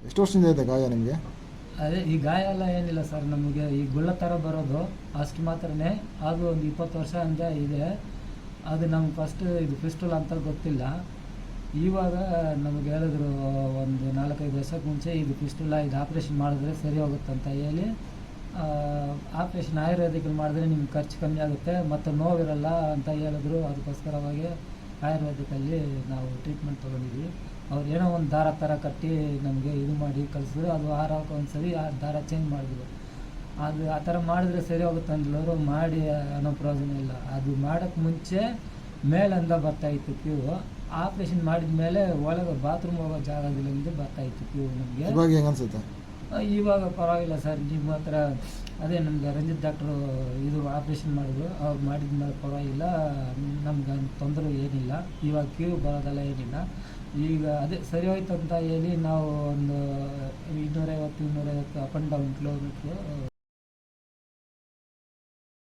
ಎಷ್ಟು ವರ್ಷದಿಂದ ಇದೆ ಗಾಯ ನಿಮಗೆ? ಅದೇ ಈ ಗಾಯ ಎಲ್ಲ ಏನಿಲ್ಲ ಸರ್, ನಮಗೆ ಈ ಗುಳ್ಳ ಥರ ಬರೋದು ಅಷ್ಟು ಮಾತ್ರನೇ. ಅದು ಒಂದು 20 ವರ್ಷ ಅಂತ ಇದೆ. ಅದು ನಮ್ಗೆ ಫಸ್ಟ್ ಇದು ಫಿಸ್ಟುಲ್ ಅಂತ ಗೊತ್ತಿಲ್ಲ. ಇವಾಗ ನಮಗೆ ಹೇಳಿದ್ರು ಒಂದು 4-5 ವರ್ಷಕ್ಕೆ ಮುಂಚೆ ಇದು ಫಿಸ್ಟುಲ, ಇದು ಆಪ್ರೇಷನ್ ಮಾಡಿದ್ರೆ ಸರಿ ಹೋಗುತ್ತಂತ ಹೇಳಿ, ಆಪ್ರೇಷನ್ ಆಯುರ್ವೇದಿಕಲ್ಲಿ ಮಾಡಿದ್ರೆ ನಿಮ್ಗೆ ಖರ್ಚು ಕಮ್ಮಿ ಆಗುತ್ತೆ ಮತ್ತು ನೋವಿರಲ್ಲ ಅಂತ ಹೇಳಿದ್ರು. ಅದಕ್ಕೋಸ್ಕರವಾಗಿ ಆಯುರ್ವೇದಿಕಲ್ಲಿ ನಾವು ಟ್ರೀಟ್ಮೆಂಟ್ ತೊಗೊಂಡಿದ್ವಿ. ಅವ್ರು ಏನೋ ಒಂದು ದಾರ ಥರ ಕಟ್ಟಿ ನಮಗೆ ಇದು ಮಾಡಿ ಕಳಿಸಿದ್ರು. ಅದು ವಾರಕ್ಕೆ ಒಂದು ಸರಿ ಆ ದಾರ ಚೇಂಜ್ ಮಾಡಿದ್ರು. ಅದು ಆ ಥರ ಮಾಡಿದ್ರೆ ಸರಿ ಹೋಗುತ್ತೆ ಅಂದ್ಲವರು, ಮಾಡಿ ಅನ್ನೋ ಪ್ರಯೋಜನ ಇಲ್ಲ. ಅದು ಮಾಡೋಕ್ಕೆ ಮುಂಚೆ ಮೇಲಿಂದ ಬರ್ತಾಯಿತ್ತು ಕ್ಯೂ. ಆಪ್ರೇಷನ್ ಮಾಡಿದ ಮೇಲೆ ಒಳಗೆ ಬಾತ್ರೂಮ್ ಹೋಗೋ ಜಾಗದಿಂದ ಬರ್ತಾಯಿತ್ತು ಕ್ಯೂ ನಮಗೆ. ಇವಾಗ ಹೆಂಗೆ ಅನ್ಸುತ್ತೆ? ಇವಾಗ ಪರವಾಗಿಲ್ಲ ಸರ್. ನಿಮ್ಮ ಹತ್ರ ಅದೇ ನಮ್ಗೆ ರಂಜಿತ್ ಡಾಕ್ಟ್ರು ಇದು ಆಪ್ರೇಷನ್ ಮಾಡಿದ್ರು. ಅವ್ರು ಮಾಡಿದ ಮೇಲೆ ಪರವಾಗಿಲ್ಲ, ನಮ್ಗೆ ತೊಂದರೆ ಏನಿಲ್ಲ. ಇವಾಗ ಕ್ಯೂ ಬರೋದೆಲ್ಲ ಏನಿಲ್ಲ. ಈಗ ಅದೇ ಸರಿ ಹೋಯ್ತು ಅಂತ ಹೇಳಿ ನಾವು ಒಂದು 250 ಅಪ್ ಆ್ಯಂಡ್ ಡೌನ್ ಕಿಲೋಮೀಟ್ರು